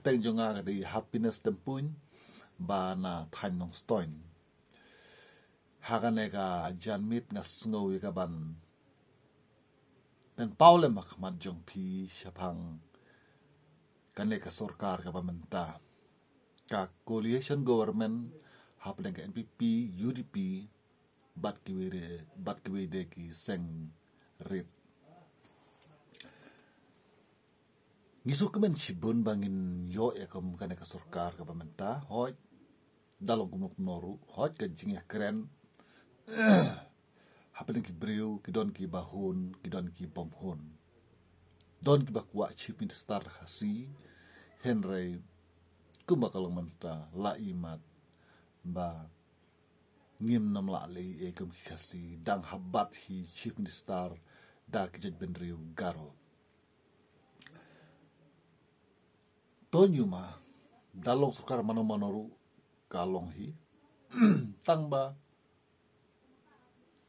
teng jonga di happiness tempun ba na time nong stoin hagane ka janmit nga sngowi ka ban pen paule makmat jong pi syapang kane ka sorkar ka pamenta ka coalition government hapne ka NPP UDP bat kiwede ki seng rit ngisuk kemen sibun bangin yo ekom kane ka sorkar ka pamenta hoj dalong kumuk noru hoj ka jingya keren hapeng ki breu ki don ki bahun ki don ki bomhun don ki bakwa chief minister khasi henry kumakalong manta la imat ba ngim nam la le e kum ki khasi dang habat hi chief minister da ki jet ben riu garo tonyuma dalong sukar manoru kalong hi tangba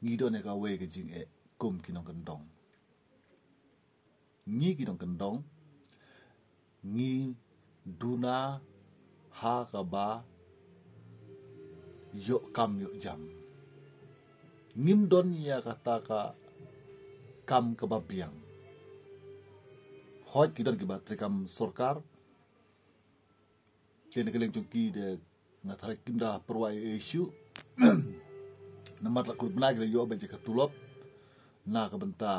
ngidone ka we ke jing e kum kinong kendong ngi kinong kendong ngi duna ha ka ba yo kam yo jam ngim don ya kata ka kam ka babiang hoj kidon ki batri kam sorkar kene keleng chungki de ngathare kimda perwai issue namat la kurbna gre yo benje katulop na ka benta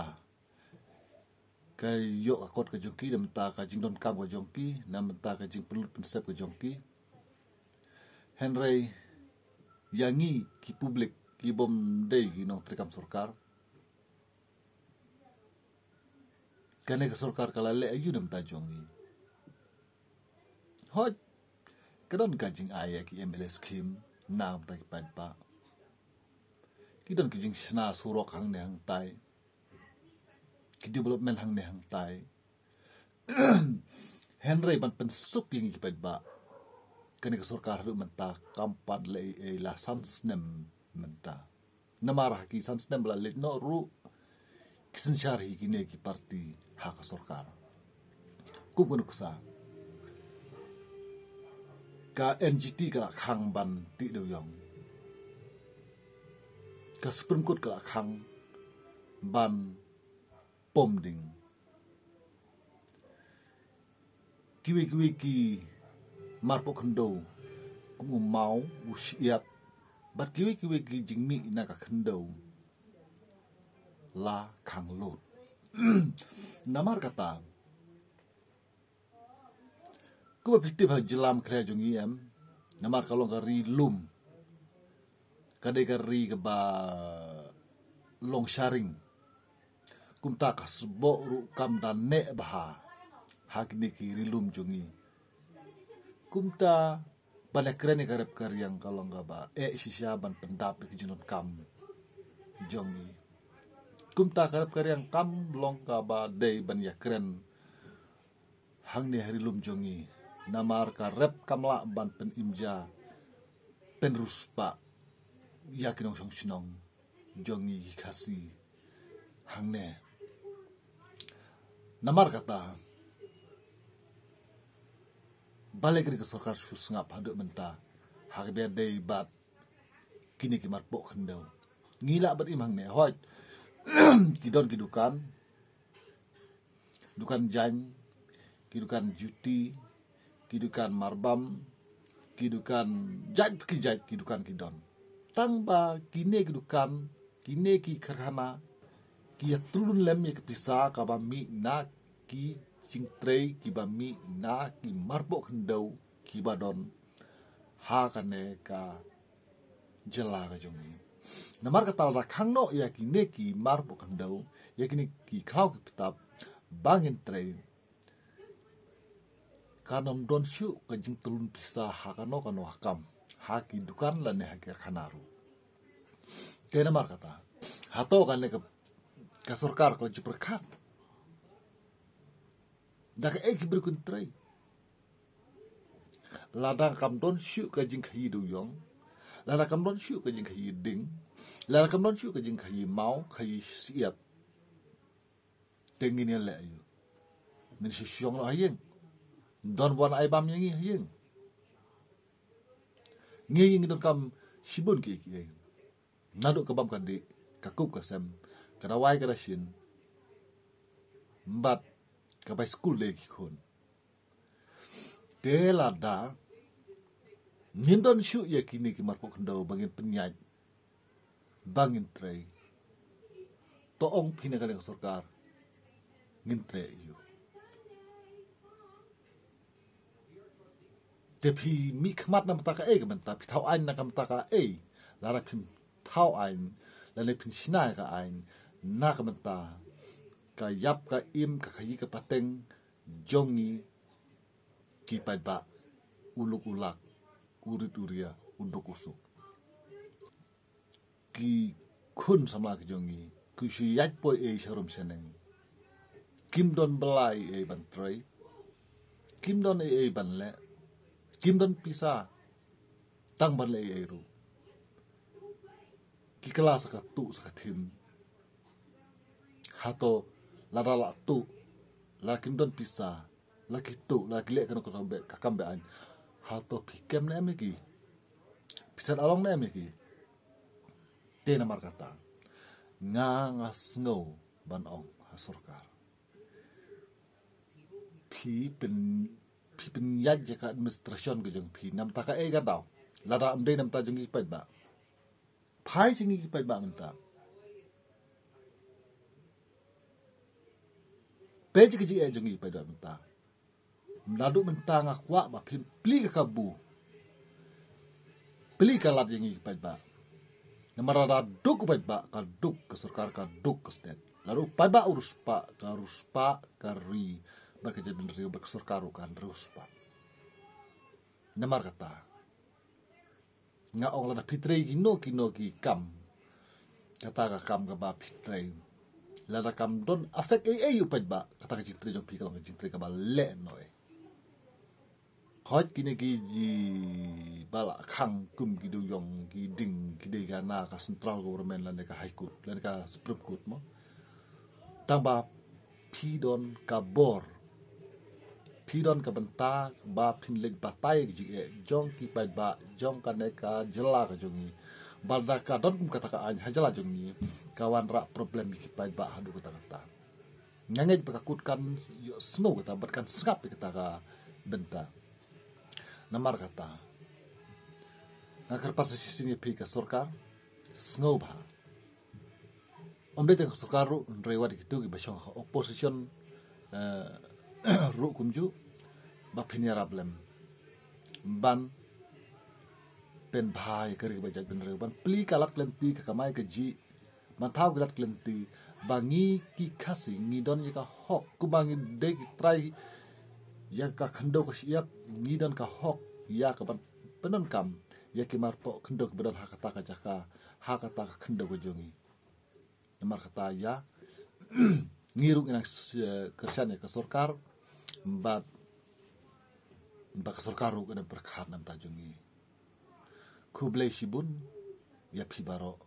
kay yo akot ka jongki na menta ka jingdon kam ka jongki na menta ka jing perlu pensep ka jongki henry yangi ki publik ki bom dei ki nong trekam sorkar kane ka sorkar kala le ayu nam ta jongi hoj kadon ka jing aya ki MLS kim na ta ki pa kidon ki jing sna surok hang ne hang tai ki development hang ne hang tai henry ban pen suk yang ki ba kani ka sorkar ru menta kampan le e la sans nem menta namara ki sans nem la le no ru kisin syari ki ne ki parti ha ka sorkar kumpun kusa ka NGT ka khang ban ti do yong ka Supreme Court ka khang ban pom ding kiwi ki marpo khendo kumu mau usiat bat kiwi ki jingmi na ka khendo la khang lot namar kata kuba pitip ha jelam kre jongi em namar kalong ka ri lum kade ka ri ka ba long sharing kumta ka sbo ru kam dan ne baha hakni ki ri lum jongi kumta balik keren karep karyang kalong ka ba sisya ban pendap ki jinon kam jongi kumta karep karyang kam long ka ba dei ban ya keren hang ne hari lum jongi namar ka rep kamla ban pen imja pen ruspa yakinong song sinong jongi khasi hangne namar kata balik ke sorkar susngap haduk menta hagbe dei bat kini ki marpo khendau ngila bat imang ne hoj kidon kidukan dukan jan kidukan juti kidukan marbam kidukan jaj kidukan kidon tangba kine kidukan kine ki karhana ki tulun lem ye kipisa ka bami na ki cingtrei ki bami na ki marbo khendau ki badon ha kane ka jela ka jongi namar ka tal rakhang no ya kine ki marbo khendau ya kine ki khau ki pitap bangin trei kanom don shu ka jing tulun pisa hakano kano hakam haki dukan lane hakir khanaru kena mar kata hato kan ka sorkar ko juperkat daga eki berkun trai ladang kam don shu ka jing khayi du yong ladang kam don shu ka jing khayi ding ladang kam don shu ka jing khayi mau khayi siat tengin ya le ayu min shi syong lo hayeng don wan ai bam yang yeng nging don kam shibun ki nadu kabam kandi kakup kasem karawai karashin mbat kabai school lagi kon tela da nindon shu ya kini ki marpo kendo bangin penyaj bangin tray toong pinagaling sarkar ngintre yu tepi mi khmat na mtaka e gamenta pi thau ain na kamtaka e lara pin thau ain lale pin sinai ka ain na kamenta ka yap ka im ka khayi ka pateng jongi ki ba uluk ulak urit uria unduk usuk ki kun sama ka jongi ku shiyat po e sharum seneng kim don belai e ban tray kim don e ban le kim don pisa tang ban le e ru ki kelas ka tu sa thim hato la tu la kim don pisa la ki tu la ki le kan ko be ka kambe an hato pikem le me ki pisa along le me ki te na markata nga snow ban ong ha sarkar pi pen yaj ka administration ko jong pi nam ta ka e ga daw la da amde nam ta jong ki pet ba phai jing ki pet ba man ta pe ji ki e jong ki pet ba man ta nadu man ta nga kwa ba pin pli ka bu pli ka lat jing ki pet ba namarada duk pet ba ka duk ke sarkar ka duk ke state lalu pet ba urus pa ka ri bekerja bener berkesurkaru kan terus pak. Namar kata, nga ong lada pitre kino ki kam kata ka kam ka ba pitre lada kam don afek yu pet ba kata ka jintre jong pi kalong ka jintre ka ba le noi. Hot kini ki ji bala khang kum ki do yong ki ding ki de ga na ka central government lan ka high court lan ka supreme court mo. Tamba pi don ka bor pidon ka benta ba pinleg batai ji jong ki pai ba jong ka ne ka jela ka jongi balda ka don kum kata ka an hajala jongi kawan ra problem ki pai ba hadu kata kata nyange pakakut kan snow kata berkan sengap kata ka benta namar kata nakar pas sini pi ka sarkar snow ba omde te sarkar ru rewa gitu ki basong opposition ru kumju ba phinia problem ban pen bhai kari ba jag ben ban pli kalak lenti ka kamai ka ji man thau galat lenti bangi ki khasi ngi don ka hok ku bangi de try ya ka khando ka siap ngi don ka hok ya ka ban penon kam ya ki mar po khando ka bedan hakata ka jaka hakata ka khando ka jongi mar kata ya ngiruk ina kerjanya ke sarkar mbak sarkar ru kana berkhar nam tajungi kublai shibun ya pi baro